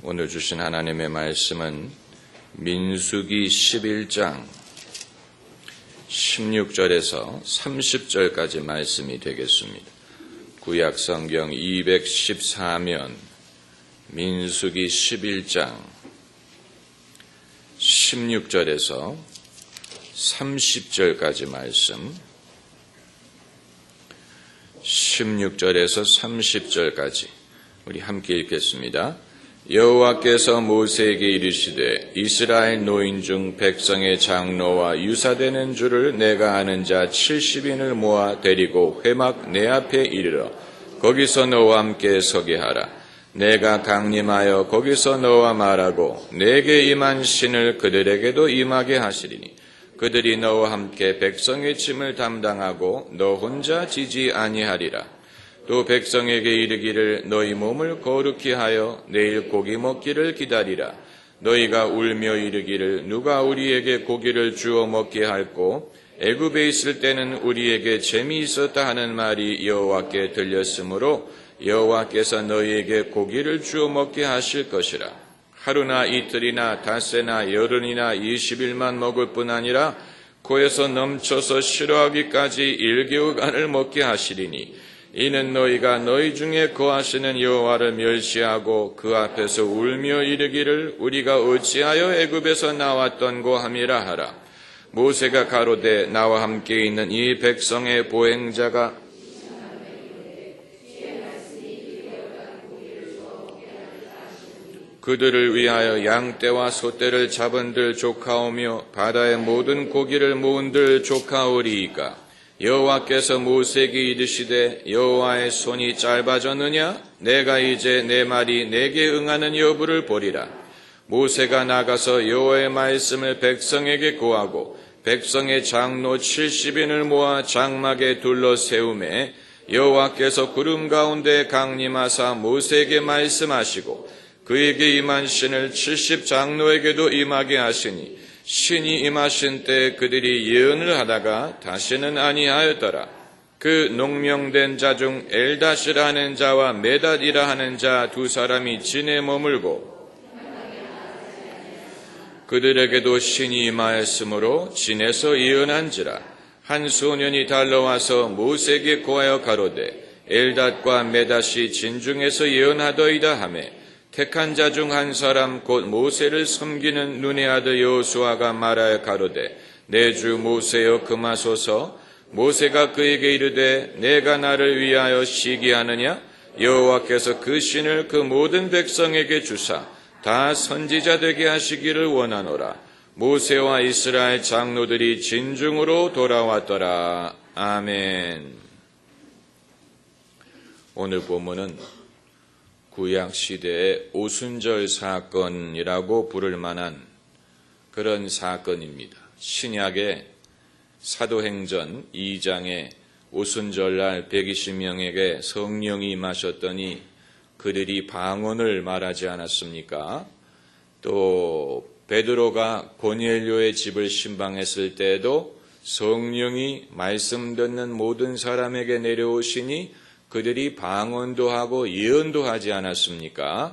오늘 주신 하나님의 말씀은 민수기 11장 16절에서 30절까지 말씀이 되겠습니다. 구약성경 214면 민수기 11장 16절에서 30절까지 말씀, 16절에서 30절까지 우리 함께 읽겠습니다. 여호와께서 모세에게 이르시되 이스라엘 노인 중 백성의 장로와 유사되는 줄을 내가 아는 자 70인을 모아 데리고 회막 내 앞에 이르러 거기서 너와 함께 서게 하라. 내가 강림하여 거기서 너와 말하고 내게 임한 신을 그들에게도 임하게 하시리니 그들이 너와 함께 백성의 짐을 담당하고 너 혼자 지지 아니하리라. 또 백성에게 이르기를 너희 몸을 거룩히 하여 내일 고기 먹기를 기다리라. 너희가 울며 이르기를 누가 우리에게 고기를 주어 먹게 할꼬? 애굽에 있을 때는 우리에게 재미있었다 하는 말이 여호와께 들렸으므로 여호와께서 너희에게 고기를 주어 먹게 하실 것이라. 하루나 이틀이나 닷새나 열흘이나 20일만 먹을 뿐 아니라 코에서 넘쳐서 싫어하기까지 1개월간을 먹게 하시리니 이는 너희가 너희 중에 거하시는 여호와를 멸시하고 그 앞에서 울며 이르기를 우리가 어찌하여 애굽에서 나왔던고 함이라 하라. 모세가 가로되 나와 함께 있는 이 백성의 보행자가 그들을 위하여 양떼와 소떼를 잡은들 조카오며 바다의 모든 고기를 모은들 조카오리이까. 여호와께서 모세에게 이르시되 여호와의 손이 짧아졌느냐? 내가 이제 내 말이 내게 응하는 여부를 보리라. 모세가 나가서 여호와의 말씀을 백성에게 고하고 백성의 장로 70인을 모아 장막에 둘러 세우매 여호와께서 구름 가운데 강림하사 모세에게 말씀하시고 그에게 임한 신을 70장로에게도 임하게 하시니 신이 임하신 때 그들이 예언을 하다가 다시는 아니하였더라. 그 농명된 자 중 엘닷이라 하는 자와 메닷이라 하는 자 두 사람이 진에 머물고 그들에게도 신이 임하였으므로 진에서 예언한지라. 한 소년이 달려와서 모세에게 고하여 가로되 엘닷과 메닷이 진 중에서 예언하더이다 하매 택한 자 중 한 사람 곧 모세를 섬기는 눈의 아들 여호수아가 말하여 가로되 내 주 모세여 금하소서. 모세가 그에게 이르되 내가 나를 위하여 시기하느냐? 여호와께서 그 신을 그 모든 백성에게 주사 다 선지자 되게 하시기를 원하노라. 모세와 이스라엘 장로들이 진중으로 돌아왔더라. 아멘. 오늘 본문은 구약시대의 오순절 사건이라고 부를 만한 그런 사건입니다. 신약의 사도행전 2장에 오순절날 120명에게 성령이 임하셨더니 그들이 방언을 말하지 않았습니까? 또 베드로가 고넬료의 집을 신방했을 때에도 성령이 말씀 듣는 모든 사람에게 내려오시니 그들이 방언도 하고 예언도 하지 않았습니까?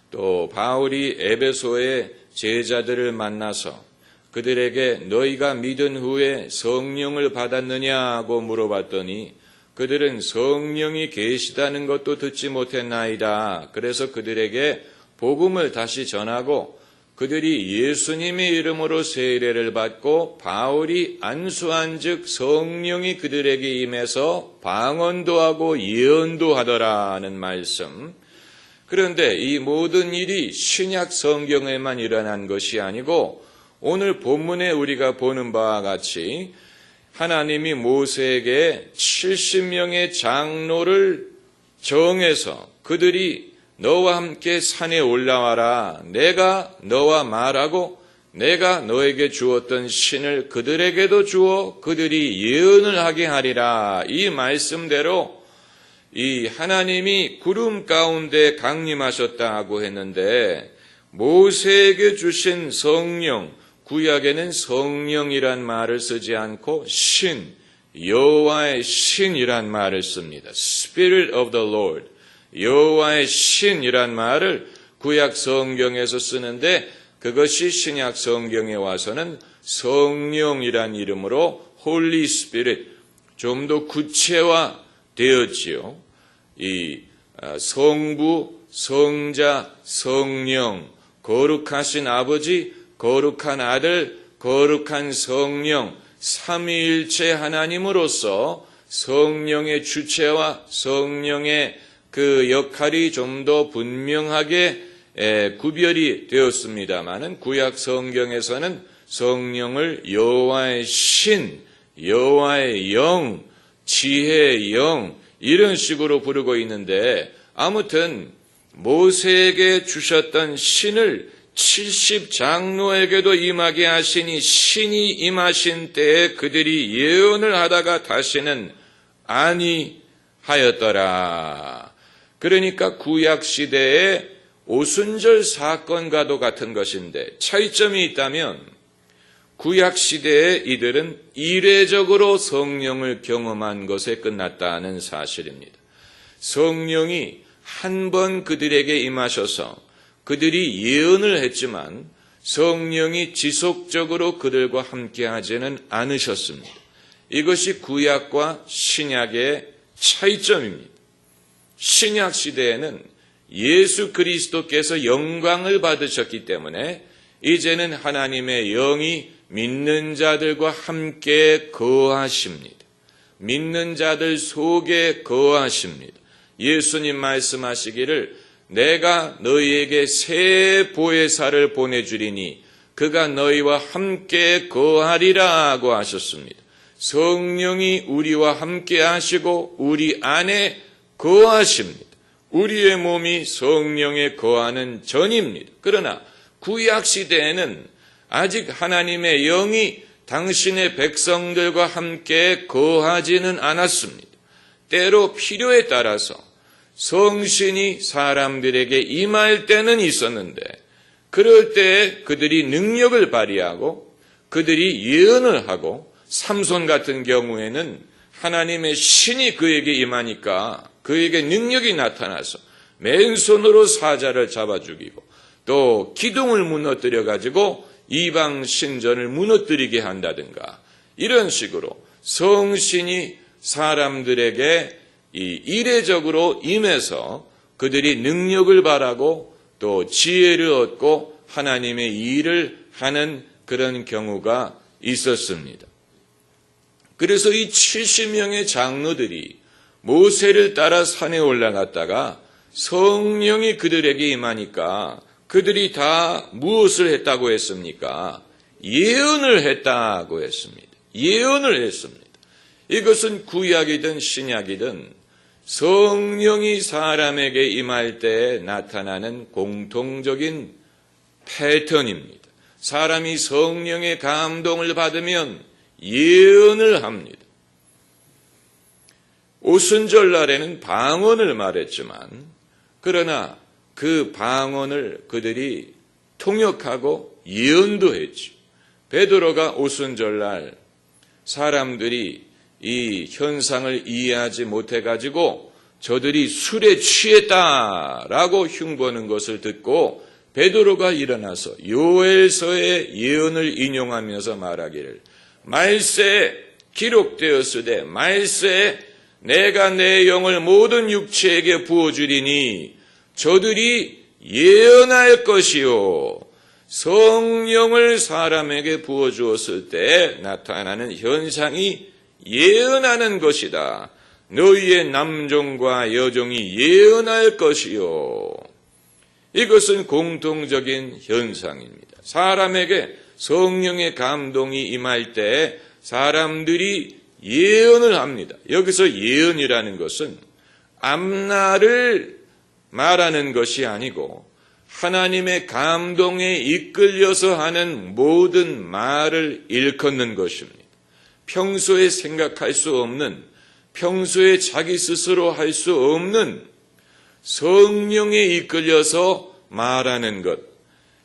또 바울이 에베소의 제자들을 만나서 그들에게 너희가 믿은 후에 성령을 받았느냐고 물어봤더니 그들은 성령이 계시다는 것도 듣지 못했나이다. 그래서 그들에게 복음을 다시 전하고 그들이 예수님의 이름으로 세례를 받고 바울이 안수한 즉 성령이 그들에게 임해서 방언도 하고 예언도 하더라는 말씀. 그런데 이 모든 일이 신약 성경에만 일어난 것이 아니고 오늘 본문에 우리가 보는 바와 같이 하나님이 모세에게 70명의 장로를 정해서 그들이 너와 함께 산에 올라와라. 내가 너와 말하고 내가 너에게 주었던 신을 그들에게도 주어 그들이 예언을 하게 하리라. 이 말씀대로 이 하나님이 구름 가운데 강림하셨다고 했는데 모세에게 주신 성령, 구약에는 성령이란 말을 쓰지 않고 신, 여호와의 신이란 말을 씁니다. Spirit of the Lord. 여호와의 신이란 말을 구약 성경에서 쓰는데 그것이 신약 성경에 와서는 성령이란 이름으로 홀리 스피릿 좀 더 구체화되었지요. 이 성부, 성자, 성령, 거룩하신 아버지, 거룩한 아들, 거룩한 성령, 삼위일체 하나님으로서 성령의 주체와 성령의 그 역할이 좀 더 분명하게 구별이 되었습니다마는 구약 성경에서는 성령을 여호와의 신, 여호와의 영, 지혜의 영 이런 식으로 부르고 있는데 아무튼 모세에게 주셨던 신을 70장로에게도 임하게 하시니 신이 임하신 때에 그들이 예언을 하다가 다시는 아니하였더라. 그러니까 구약시대의 오순절 사건과도 같은 것인데 차이점이 있다면 구약시대의 이들은 이례적으로 성령을 경험한 것에 끝났다는 사실입니다. 성령이 한 번 그들에게 임하셔서 그들이 예언을 했지만 성령이 지속적으로 그들과 함께하지는 않으셨습니다. 이것이 구약과 신약의 차이점입니다. 신약 시대에는 예수 그리스도께서 영광을 받으셨기 때문에 이제는 하나님의 영이 믿는 자들과 함께 거하십니다. 믿는 자들 속에 거하십니다. 예수님 말씀하시기를 내가 너희에게 새 보혜사를 보내주리니 그가 너희와 함께 거하리라고 하셨습니다. 성령이 우리와 함께 하시고 우리 안에 거하십니다. 우리의 몸이 성령에 거하는 전입니다. 그러나 구약시대에는 아직 하나님의 영이 당신의 백성들과 함께 거하지는 않았습니다. 때로 필요에 따라서 성신이 사람들에게 임할 때는 있었는데 그럴 때 그들이 능력을 발휘하고 그들이 예언을 하고 삼손 같은 경우에는 하나님의 신이 그에게 임하니까 그에게 능력이 나타나서 맨손으로 사자를 잡아 죽이고 또 기둥을 무너뜨려 가지고 이방 신전을 무너뜨리게 한다든가 이런 식으로 성신이 사람들에게 이례적으로 임해서 그들이 능력을 발하고 또 지혜를 얻고 하나님의 일을 하는 그런 경우가 있었습니다. 그래서 이 70명의 장로들이 모세를 따라 산에 올라갔다가 성령이 그들에게 임하니까 그들이 다 무엇을 했다고 했습니까? 예언을 했다고 했습니다. 예언을 했습니다. 이것은 구약이든 신약이든 성령이 사람에게 임할 때 나타나는 공통적인 패턴입니다. 사람이 성령의 감동을 받으면 예언을 합니다. 오순절날에는 방언을 말했지만 그러나 그 방언을 그들이 통역하고 예언도 했죠. 베드로가 오순절날 사람들이 이 현상을 이해하지 못해가지고 저들이 술에 취했다라고 흉보는 것을 듣고 베드로가 일어나서 요엘서의 예언을 인용하면서 말하기를 말세에 기록되었으되 말세에 내가 내 영을 모든 육체에게 부어주리니 저들이 예언할 것이요. 성령을 사람에게 부어주었을 때 나타나는 현상이 예언하는 것이다. 너희의 남종과 여종이 예언할 것이요. 이것은 공통적인 현상입니다. 사람에게 성령의 감동이 임할 때 사람들이 예언을 합니다. 여기서 예언이라는 것은 앞날을 말하는 것이 아니고 하나님의 감동에 이끌려서 하는 모든 말을 일컫는 것입니다. 평소에 생각할 수 없는, 평소에 자기 스스로 할 수 없는 성령에 이끌려서 말하는 것.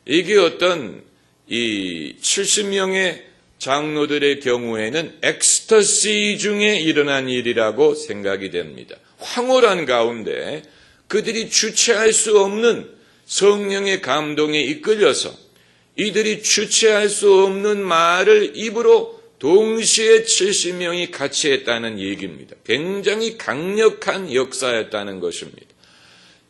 이게 어떤 이 70명의 장로들의 경우에는 엑스터시 중에 일어난 일이라고 생각이 됩니다. 황홀한 가운데 그들이 주체할 수 없는 성령의 감동에 이끌려서 이들이 주체할 수 없는 말을 입으로 동시에 70명이 같이 했다는 얘기입니다. 굉장히 강력한 역사였다는 것입니다.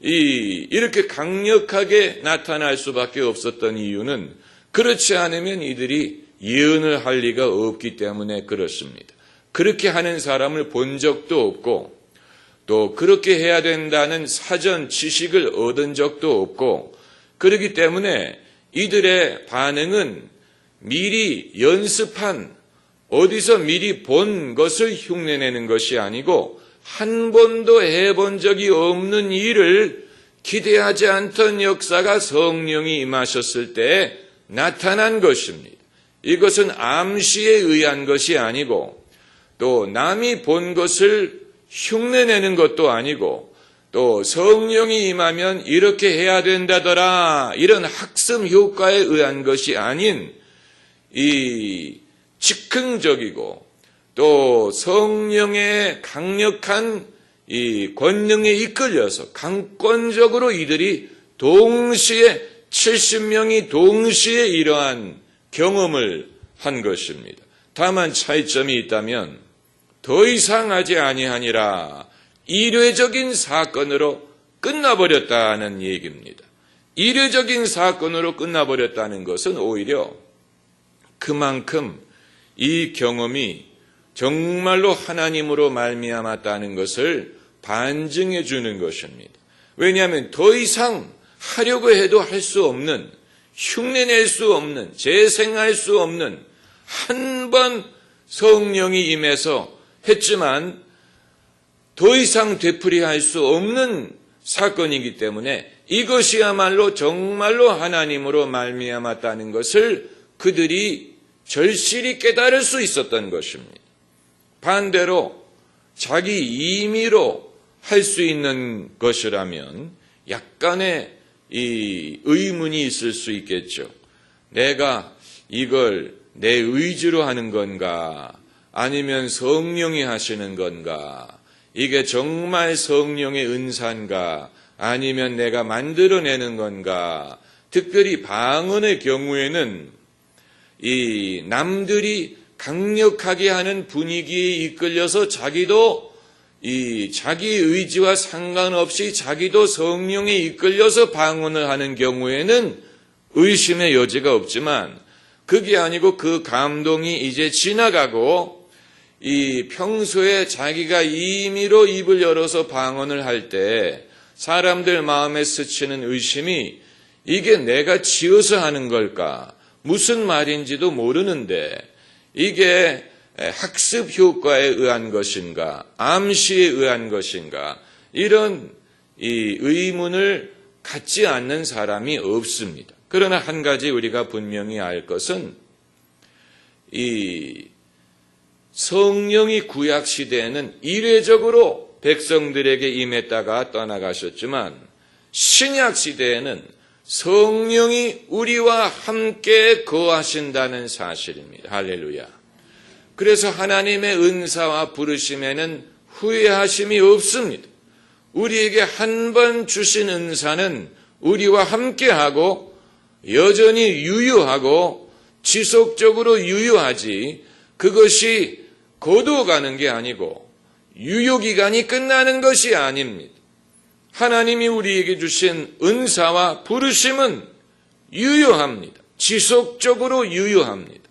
이렇게 강력하게 나타날 수밖에 없었던 이유는 그렇지 않으면 이들이 예언을 할 리가 없기 때문에 그렇습니다. 그렇게 하는 사람을 본 적도 없고 또 그렇게 해야 된다는 사전 지식을 얻은 적도 없고 그렇기 때문에 이들의 반응은 미리 연습한 어디서 미리 본 것을 흉내내는 것이 아니고 한 번도 해본 적이 없는 일을 기대하지 않던 역사가 성령이 임하셨을 때 나타난 것입니다. 이것은 암시에 의한 것이 아니고 또 남이 본 것을 흉내내는 것도 아니고 또 성령이 임하면 이렇게 해야 된다더라 이런 학습 효과에 의한 것이 아닌 이 즉흥적이고 또 성령의 강력한 이 권능에 이끌려서 강권적으로 이들이 동시에 70명이 동시에 이러한 경험을 한 것입니다. 다만 차이점이 있다면 더 이상 하지 아니하니라 이례적인 사건으로 끝나버렸다는 얘기입니다. 이례적인 사건으로 끝나버렸다는 것은 오히려 그만큼 이 경험이 정말로 하나님으로 말미암았다는 것을 반증해 주는 것입니다. 왜냐하면 더 이상 하려고 해도 할 수 없는, 흉내낼 수 없는, 재생할 수 없는 한 번 성령이 임해서 했지만 더 이상 되풀이할 수 없는 사건이기 때문에 이것이야말로 정말로 하나님으로 말미암았다는 것을 그들이 절실히 깨달을 수 있었던 것입니다. 반대로 자기 임의로 할 수 있는 것이라면 약간의 이 의문이 있을 수 있겠죠. 내가 이걸 내 의지로 하는 건가? 아니면 성령이 하시는 건가? 이게 정말 성령의 은사인가? 아니면 내가 만들어내는 건가? 특별히 방언의 경우에는 이 남들이 강력하게 하는 분위기에 이끌려서 자기도 이 자기 의지와 상관없이 자기도 성령에 이끌려서 방언을 하는 경우에는 의심의 여지가 없지만 그게 아니고 그 감동이 이제 지나가고 이 평소에 자기가 임의로 입을 열어서 방언을 할 때 사람들 마음에 스치는 의심이 이게 내가 지어서 하는 걸까? 무슨 말인지도 모르는데 이게 학습 효과에 의한 것인가? 암시에 의한 것인가? 이런 이 의문을 갖지 않는 사람이 없습니다. 그러나 한 가지 우리가 분명히 알 것은 이 성령이 구약 시대에는 이례적으로 백성들에게 임했다가 떠나가셨지만 신약 시대에는 성령이 우리와 함께 거하신다는 사실입니다. 할렐루야. 그래서 하나님의 은사와 부르심에는 후회하심이 없습니다. 우리에게 한 번 주신 은사는 우리와 함께하고 여전히 유효하고 지속적으로 유효하지 그것이 거두어가는 게 아니고 유효기간이 끝나는 것이 아닙니다. 하나님이 우리에게 주신 은사와 부르심은 유효합니다. 지속적으로 유효합니다.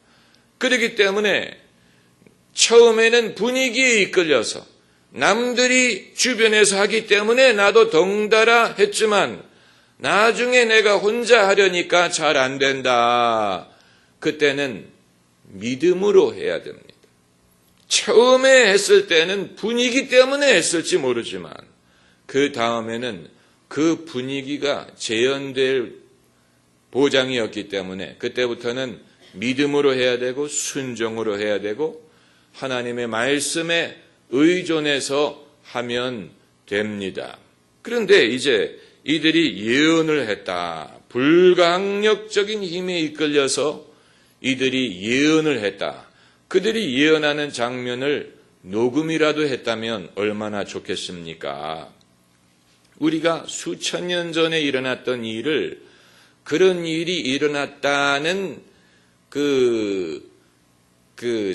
그렇기 때문에 처음에는 분위기에 이끌려서 남들이 주변에서 하기 때문에 나도 덩달아 했지만 나중에 내가 혼자 하려니까 잘 안 된다. 그때는 믿음으로 해야 됩니다. 처음에 했을 때는 분위기 때문에 했을지 모르지만 그 다음에는 그 분위기가 재현될 보장이었기 때문에 그때부터는 믿음으로 해야 되고 순종으로 해야 되고 하나님의 말씀에 의존해서 하면 됩니다. 그런데 이제 이들이 예언을 했다. 불강력적인 힘에 이끌려서 이들이 예언을 했다. 그들이 예언하는 장면을 녹음이라도 했다면 얼마나 좋겠습니까? 우리가 수천 년 전에 일어났던 일을 그런 일이 일어났다는 그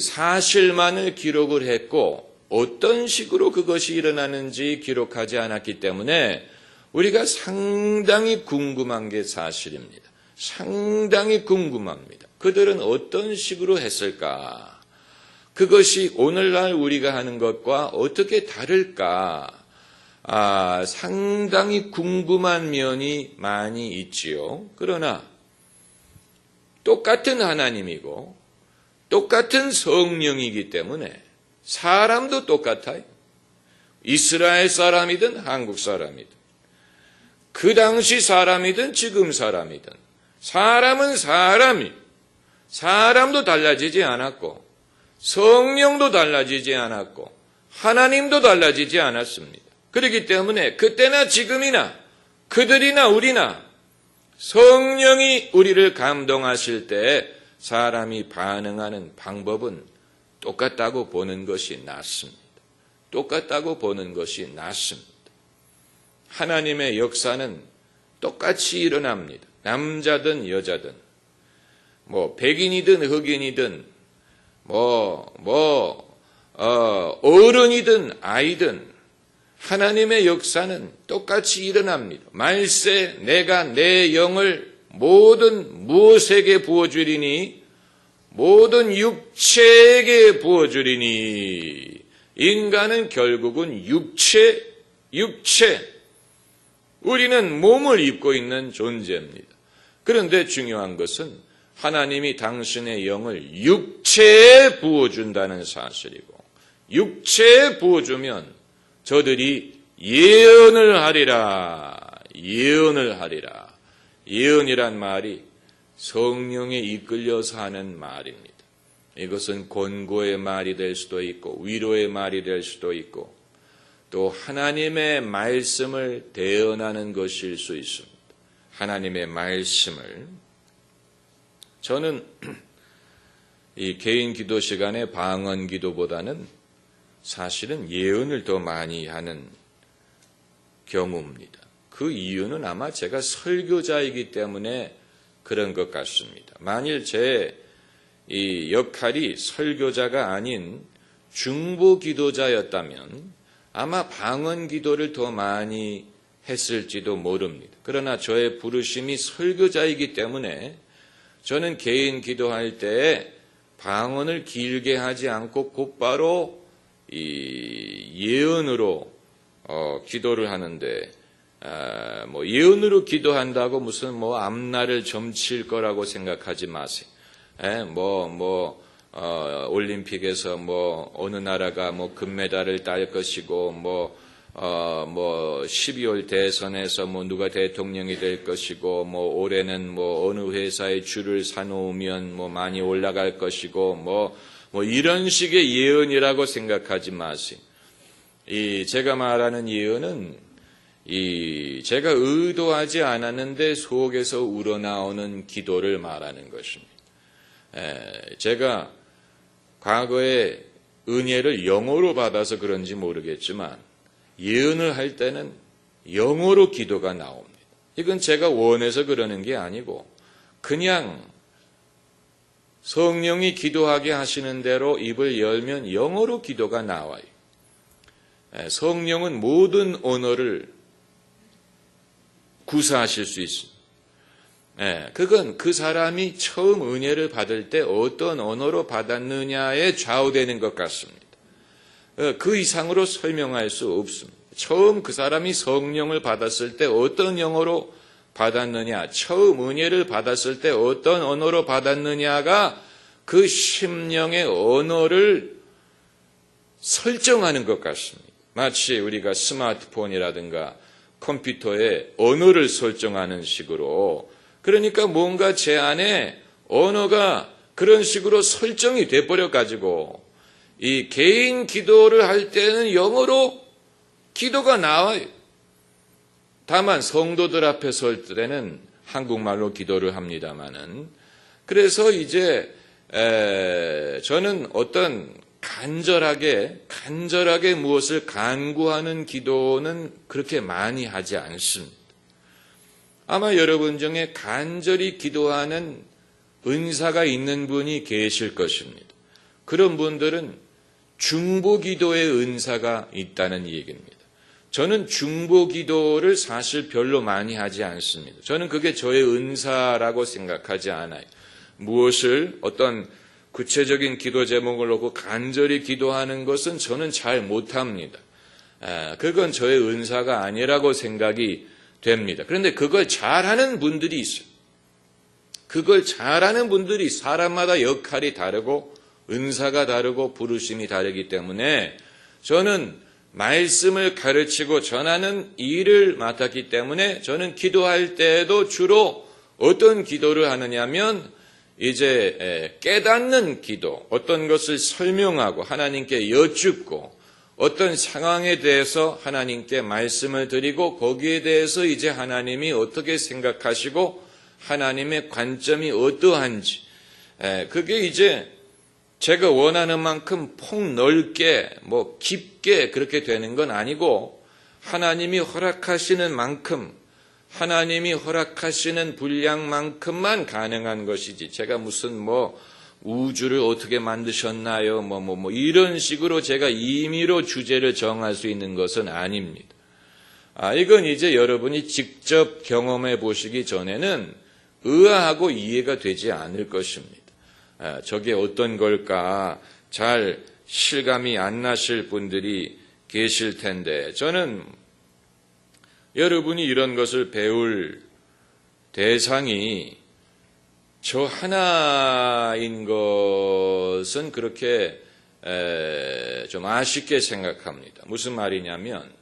사실만을 기록을 했고 어떤 식으로 그것이 일어나는지 기록하지 않았기 때문에 우리가 상당히 궁금한 게 사실입니다. 상당히 궁금합니다. 그들은 어떤 식으로 했을까? 그것이 오늘날 우리가 하는 것과 어떻게 다를까? 상당히 궁금한 면이 많이 있지요. 그러나 똑같은 하나님이고 똑같은 성령이기 때문에 사람도 똑같아요. 이스라엘 사람이든 한국 사람이든 그 당시 사람이든 지금 사람이든 사람은 사람도 달라지지 않았고 성령도 달라지지 않았고 하나님도 달라지지 않았습니다. 그렇기 때문에 그때나 지금이나 그들이나 우리나 성령이 우리를 감동하실 때 사람이 반응하는 방법은 똑같다고 보는 것이 낫습니다. 똑같다고 보는 것이 낫습니다. 하나님의 역사는 똑같이 일어납니다. 남자든 여자든 백인이든 흑인이든 어른이든 아이든 하나님의 역사는 똑같이 일어납니다. 말세 내가 내 영을 모든 무엇에게 부어주리니 모든 육체에게 부어주리니 인간은 결국은 육체 우리는 몸을 입고 있는 존재입니다. 그런데 중요한 것은 하나님이 당신의 영을 육체에 부어준다는 사실이고 육체에 부어주면 저들이 예언을 하리라. 예언이란 말이 성령에 이끌려서 하는 말입니다. 이것은 권고의 말이 될 수도 있고 위로의 말이 될 수도 있고 또 하나님의 말씀을 대언하는 것일 수 있습니다. 하나님의 말씀을 저는 이 개인 기도 시간에 방언 기도보다는 사실은 예언을 더 많이 하는 경우입니다. 그 이유는 아마 제가 설교자이기 때문에 그런 것 같습니다. 만일 제 이 역할이 설교자가 아닌 중보 기도자였다면 아마 방언 기도를 더 많이 했을지도 모릅니다. 그러나 저의 부르심이 설교자이기 때문에 저는 개인 기도할 때 방언을 길게 하지 않고 곧바로 이 예언으로 기도를 하는데 예언으로 기도한다고 무슨 앞날을 점칠 거라고 생각하지 마세요. 올림픽에서 어느 나라가 금메달을 딸 것이고 12월 대선에서 누가 대통령이 될 것이고 올해는 어느 회사에 줄을 사놓으면 많이 올라갈 것이고 이런 식의 예언이라고 생각하지 마세요. 제가 말하는 예언은 제가 의도하지 않았는데 속에서 우러나오는 기도를 말하는 것입니다. 제가 과거에 은혜를 영어로 받아서 그런지 모르겠지만 예언을 할 때는 영어로 기도가 나옵니다. 이건 제가 원해서 그러는 게 아니고 그냥 성령이 기도하게 하시는 대로 입을 열면 영어로 기도가 나와요. 성령은 모든 언어를 구사하실 수 있습니다. 그건 그 사람이 처음 은혜를 받을 때 어떤 언어로 받았느냐에 좌우되는 것 같습니다. 그 이상으로 설명할 수 없습니다. 처음 그 사람이 성령을 받았을 때 어떤 영어로 받았느냐, 처음 은혜를 받았을 때 어떤 언어로 받았느냐가 그 심령의 언어를 설정하는 것 같습니다. 마치 우리가 스마트폰이라든가 컴퓨터에 언어를 설정하는 식으로 그러니까 뭔가 제 안에 언어가 그런 식으로 설정이 돼버려가지고 이 개인 기도를 할 때는 영어로 기도가 나와요. 다만 성도들 앞에 설 때는 한국말로 기도를 합니다마는 그래서 이제 저는 어떤 간절하게 무엇을 간구하는 기도는 그렇게 많이 하지 않습니다. 아마 여러분 중에 간절히 기도하는 은사가 있는 분이 계실 것입니다. 그런 분들은 중보기도의 은사가 있다는 얘기입니다. 저는 중보기도를 사실 별로 많이 하지 않습니다. 저는 그게 저의 은사라고 생각하지 않아요. 무엇을 어떤 구체적인 기도 제목을 놓고 간절히 기도하는 것은 저는 잘 못합니다. 그건 저의 은사가 아니라고 생각이 됩니다. 그런데 그걸 잘하는 분들이 있어요. 그걸 잘하는 분들이 사람마다 역할이 다르고 은사가 다르고 부르심이 다르기 때문에 저는 말씀을 가르치고 전하는 일을 맡았기 때문에 저는 기도할 때도 주로 어떤 기도를 하느냐면 이제 깨닫는 기도, 어떤 것을 설명하고 하나님께 여쭙고 어떤 상황에 대해서 하나님께 말씀을 드리고 거기에 대해서 이제 하나님이 어떻게 생각하시고 하나님의 관점이 어떠한지 그게 이제 제가 원하는 만큼 폭넓게 깊게 그렇게 되는 건 아니고 하나님이 허락하시는 만큼 하나님이 허락하시는 분량만큼만 가능한 것이지 제가 무슨 우주를 어떻게 만드셨나요? 이런 식으로 제가 임의로 주제를 정할 수 있는 것은 아닙니다. 이건 이제 여러분이 직접 경험해 보시기 전에는 의아하고 이해가 되지 않을 것입니다. 저게 어떤 걸까 잘 실감이 안 나실 분들이 계실 텐데 저는 여러분이 이런 것을 배울 대상이 저 하나인 것은 그렇게 좀 아쉽게 생각합니다. 무슨 말이냐면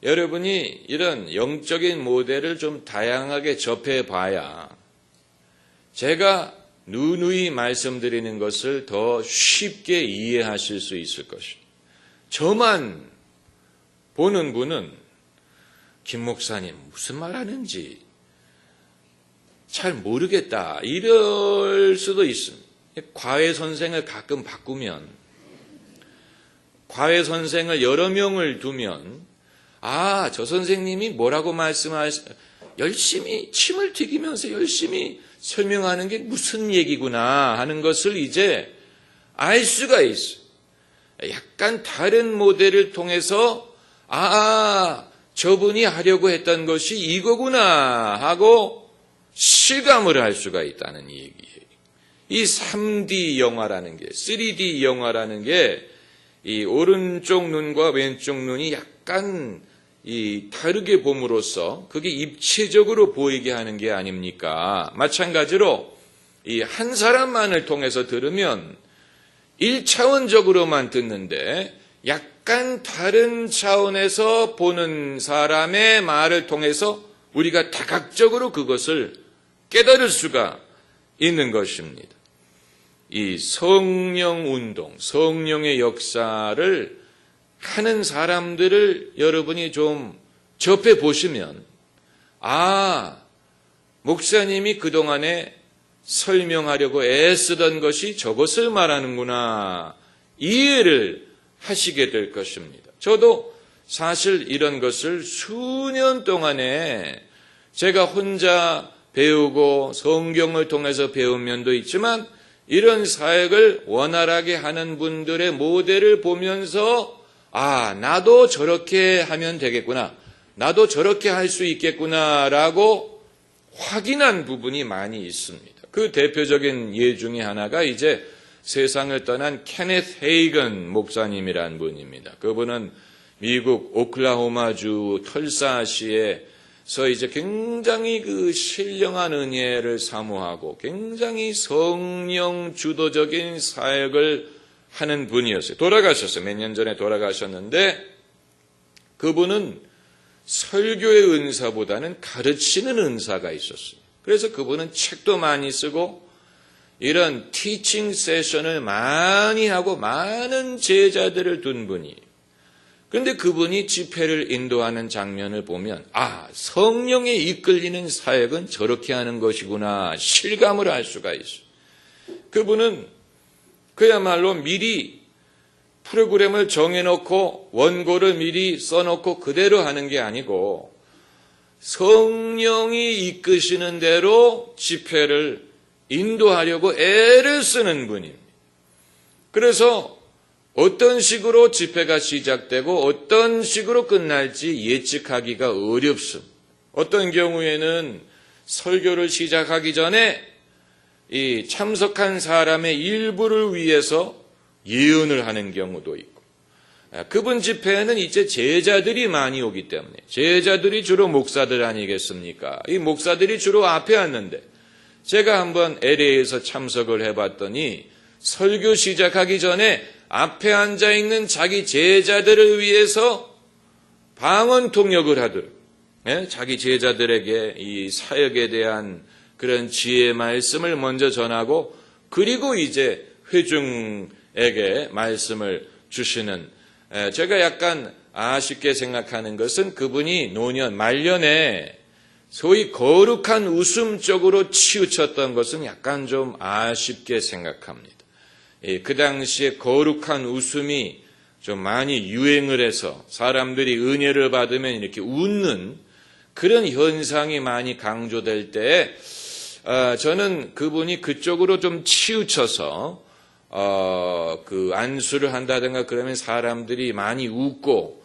여러분이 이런 영적인 모델을 좀 다양하게 접해봐야 제가 누누이 말씀드리는 것을 더 쉽게 이해하실 수 있을 것입니다. 저만 보는 분은 김 목사님 무슨 말하는지 잘 모르겠다 이럴 수도 있습니다. 과외 선생을 가끔 바꾸면 과외 선생을 여러 명을 두면 저 선생님이 뭐라고 열심히 침을 튀기면서 열심히 설명하는 게 무슨 얘기구나 하는 것을 이제 알 수가 있어요. 약간 다른 모델을 통해서 저분이 하려고 했던 것이 이거구나 하고 실감을 할 수가 있다는 얘기예요. 이 3D 영화라는 게 3D 영화라는 게 이 오른쪽 눈과 왼쪽 눈이 약간 다르게 봄으로써 그게 입체적으로 보이게 하는 게 아닙니까? 마찬가지로 이 한 사람만을 통해서 들으면 1차원적으로만 듣는데 약간 다른 차원에서 보는 사람의 말을 통해서 우리가 다각적으로 그것을 깨달을 수가 있는 것입니다. 이 성령 운동, 성령의 역사를 하는 사람들을 여러분이 좀 접해 보시면 목사님이 그동안에 설명하려고 애쓰던 것이 저것을 말하는구나 이해를 하시게 될 것입니다. 저도 사실 이런 것을 수년 동안에 제가 혼자 배우고 성경을 통해서 배운 면도 있지만 이런 사역을 원활하게 하는 분들의 모델을 보면서 나도 저렇게 하면 되겠구나. 나도 저렇게 할 수 있겠구나라고 확인한 부분이 많이 있습니다. 그 대표적인 예 중에 하나가 이제 세상을 떠난 케네스 헤이건 목사님이라는 분입니다. 그분은 미국 오클라호마주 털사시에서 이제 굉장히 그 신령한 은혜를 사모하고 굉장히 성령 주도적인 사역을 하는 분이었어요. 돌아가셨어요. 몇 년 전에 돌아가셨는데 그분은 설교의 은사보다는 가르치는 은사가 있었어요. 그래서 그분은 책도 많이 쓰고 이런 티칭 세션을 많이 하고 많은 제자들을 둔 분이에요. 그런데 그분이 집회를 인도하는 장면을 보면 성령에 이끌리는 사역은 저렇게 하는 것이구나 실감을 할 수가 있어요. 그분은 그야말로 미리 프로그램을 정해놓고 원고를 미리 써놓고 그대로 하는 게 아니고 성령이 이끄시는 대로 집회를 인도하려고 애를 쓰는 분입니다. 그래서 어떤 식으로 집회가 시작되고 어떤 식으로 끝날지 예측하기가 어렵습니다. 어떤 경우에는 설교를 시작하기 전에 이 참석한 사람의 일부를 위해서 예언을 하는 경우도 있고, 그분 집회에는 이제 제자들이 많이 오기 때문에 제자들이 주로 목사들 아니겠습니까? 이 목사들이 주로 앞에 앉는데 제가 한번 LA에서 참석을 해봤더니 설교 시작하기 전에 앞에 앉아있는 자기 제자들을 위해서 방언 통역을 하도록 자기 제자들에게 이 사역에 대한 그런 지혜의 말씀을 먼저 전하고 그리고 이제 회중에게 말씀을 주시는, 제가 약간 아쉽게 생각하는 것은 그분이 말년에 소위 거룩한 웃음 쪽으로 치우쳤던 것은 약간 좀 아쉽게 생각합니다. 그 당시에 거룩한 웃음이 좀 많이 유행을 해서 사람들이 은혜를 받으면 이렇게 웃는 그런 현상이 많이 강조될 때 저는 그분이 그쪽으로 좀 치우쳐서 그 안수를 한다든가 그러면 사람들이 많이 웃고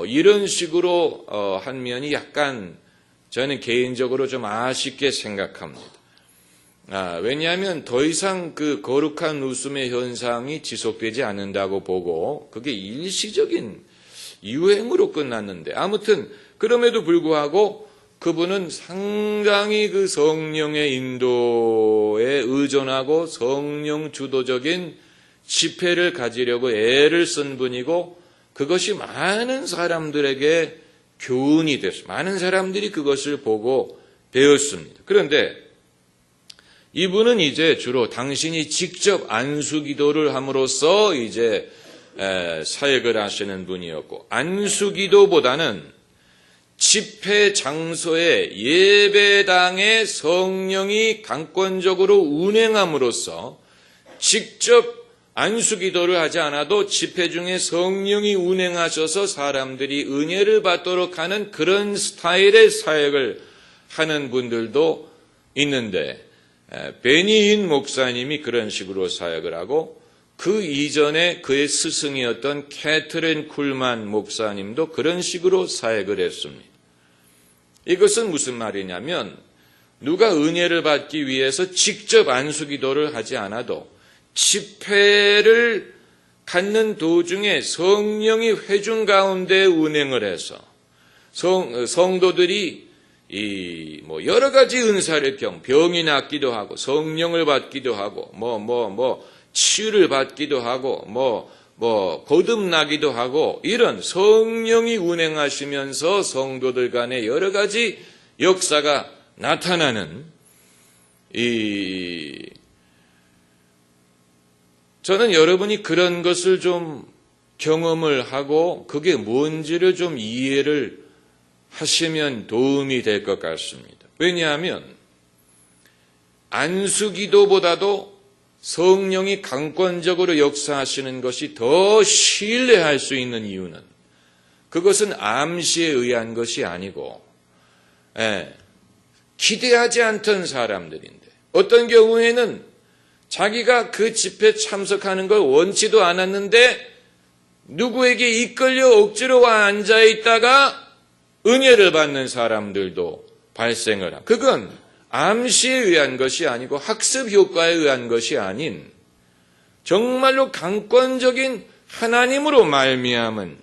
이런 식으로 한 면이 약간 저는 개인적으로 좀 아쉽게 생각합니다. 왜냐하면 더 이상 그 거룩한 웃음의 현상이 지속되지 않는다고 보고 그게 일시적인 유행으로 끝났는데, 아무튼 그럼에도 불구하고 그분은 상당히 그 성령의 인도에 의존하고 성령 주도적인 집회를 가지려고 애를 쓴 분이고, 그것이 많은 사람들에게 교훈이 됐습니다. 많은 사람들이 그것을 보고 배웠습니다. 그런데 이분은 이제 주로 당신이 직접 안수 기도를 함으로써 이제 사역을 하시는 분이었고, 안수 기도보다는 집회 장소의 예배당에 성령이 강권적으로 운행함으로써 직접 안수 기도를 하지 않아도 집회 중에 성령이 운행하셔서 사람들이 은혜를 받도록 하는 그런 스타일의 사역을 하는 분들도 있는데, 베니힌 목사님이 그런 식으로 사역을 하고 그 이전에 그의 스승이었던 캐트린 쿨만 목사님도 그런 식으로 사역을 했습니다. 이것은 무슨 말이냐면 누가 은혜를 받기 위해서 직접 안수 기도를 하지 않아도 집회를 갖는 도중에 성령이 회중 가운데 운행을 해서 성도들이 여러 가지 은사를 병이 낫기도 하고 성령을 받기도 하고 치유를 받기도 하고 거듭나기도 하고 이런 성령이 운행하시면서 성도들 간에 여러 가지 역사가 나타나는 저는 여러분이 그런 것을 좀 경험을 하고 그게 뭔지를 좀 이해를 하시면 도움이 될 것 같습니다. 왜냐하면 안수기도보다도 성령이 강권적으로 역사하시는 것이 더 신뢰할 수 있는 이유는 그것은 암시에 의한 것이 아니고 기대하지 않던 사람들인데, 어떤 경우에는 자기가 그 집회에 참석하는 걸 원치도 않았는데 누구에게 이끌려 억지로 와 앉아있다가 은혜를 받는 사람들도 발생을 합니다. 그건 암시에 의한 것이 아니고 학습 효과에 의한 것이 아닌 정말로 강권적인 하나님으로 말미암은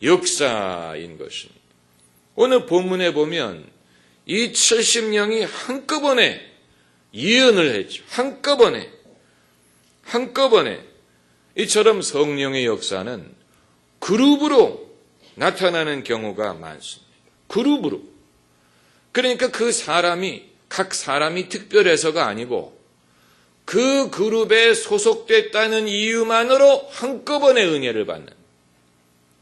역사인 것입니다. 오늘 본문에 보면 이 70명이 한꺼번에 예언을 했죠. 한꺼번에 이처럼 성령의 역사는 그룹으로 나타나는 경우가 많습니다. 그룹으로. 그러니까 각 사람이 특별해서가 아니고 그 그룹에 소속됐다는 이유만으로 한꺼번에 은혜를 받는.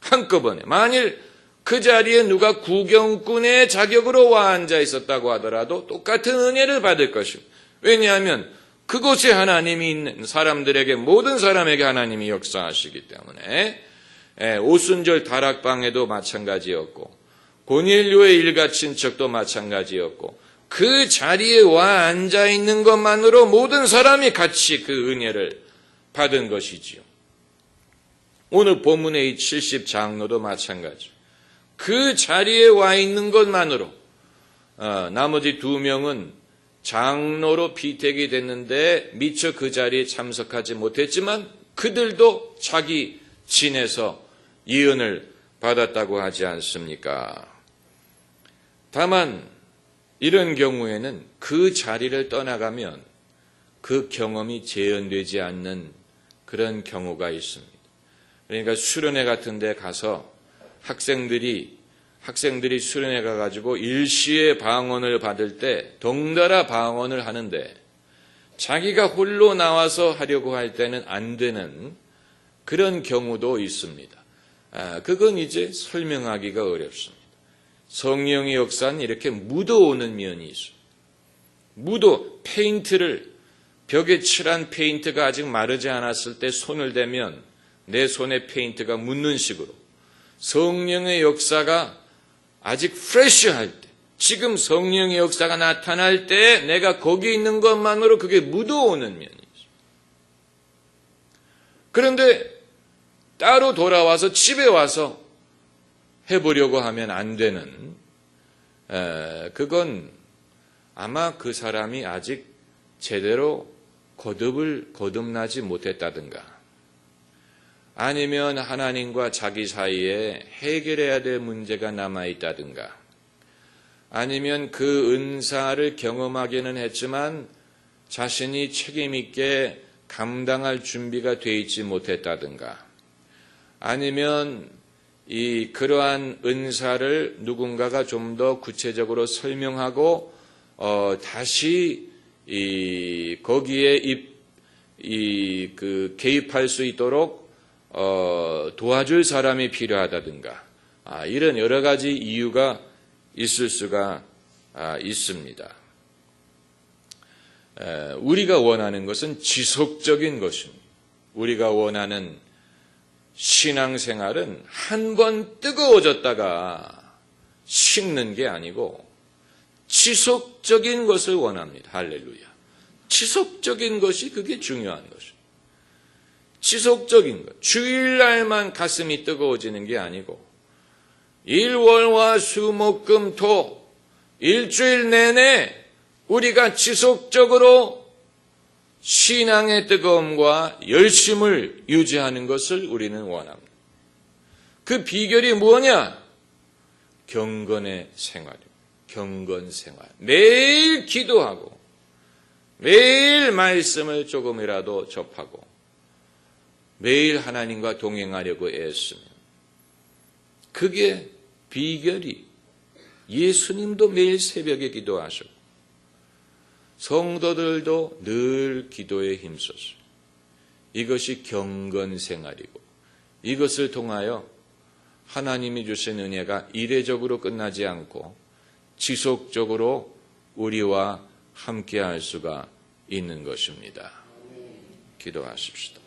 한꺼번에. 만일 그 자리에 누가 구경꾼의 자격으로 와 앉아 있었다고 하더라도 똑같은 은혜를 받을 것입니다. 왜냐하면 그곳에 하나님이 있는 사람들에게, 모든 사람에게 하나님이 역사하시기 때문에 오순절 다락방에도 마찬가지였고 고넬료의 일가 친척도 마찬가지였고 그 자리에 와 앉아있는 것만으로 모든 사람이 같이 그 은혜를 받은 것이지요. 오늘 본문의 이 70장로도 마찬가지. 그 자리에 와 있는 것만으로 나머지 2명은 장로로 피택이 됐는데 미처 그 자리에 참석하지 못했지만 그들도 자기 진에서 예언을 받았다고 하지 않습니까? 다만 이런 경우에는 그 자리를 떠나가면 그 경험이 재현되지 않는 그런 경우가 있습니다. 그러니까 수련회 같은 데 가서 학생들이 수련회 가가지고 일시에 방언을 받을 때 덩달아 방언을 하는데 자기가 홀로 나와서 하려고 할 때는 안 되는 그런 경우도 있습니다. 그건 이제 설명하기가 어렵습니다. 성령의 역사는 이렇게 묻어오는 면이 있어요. 페인트를 벽에 칠한 페인트가 아직 마르지 않았을 때 손을 대면 내 손에 페인트가 묻는 식으로 성령의 역사가 아직 프레시할 때, 지금 성령의 역사가 나타날 때 내가 거기 있는 것만으로 그게 묻어오는 면이 있어요. 그런데 따로 돌아와서 집에 와서 해보려고 하면 안 되는, 그건 아마 그 사람이 아직 제대로 거듭나지 못했다든가 아니면 하나님과 자기 사이에 해결해야 될 문제가 남아있다든가 아니면 그 은사를 경험하기는 했지만 자신이 책임있게 감당할 준비가 되어 있지 못했다든가 아니면 그러한 은사를 누군가가 좀 더 구체적으로 설명하고 다시 거기에 개입할 수 있도록 도와줄 사람이 필요하다든가 이런 여러 가지 이유가 있을 수가 있습니다. 우리가 원하는 것은 지속적인 것입니다. 우리가 원하는 신앙생활은 한 번 뜨거워졌다가 식는 게 아니고 지속적인 것을 원합니다. 할렐루야. 지속적인 것이 그게 중요한 것입니다. 지속적인 것. 주일날만 가슴이 뜨거워지는 게 아니고 일월화 수목금토 일주일 내내 우리가 지속적으로 신앙의 뜨거움과 열심을 유지하는 것을 우리는 원합니다. 그 비결이 뭐냐? 경건의 생활입니다. 경건 생활. 매일 기도하고 매일 말씀을 조금이라도 접하고 매일 하나님과 동행하려고 애쓰면 그게 비결이 예수님도 매일 새벽에 기도하셨고 성도들도 늘 기도에 힘썼어요. 이것이 경건 생활이고 이것을 통하여 하나님이 주신 은혜가 이례적으로 끝나지 않고 지속적으로 우리와 함께할 수가 있는 것입니다. 기도하십시다.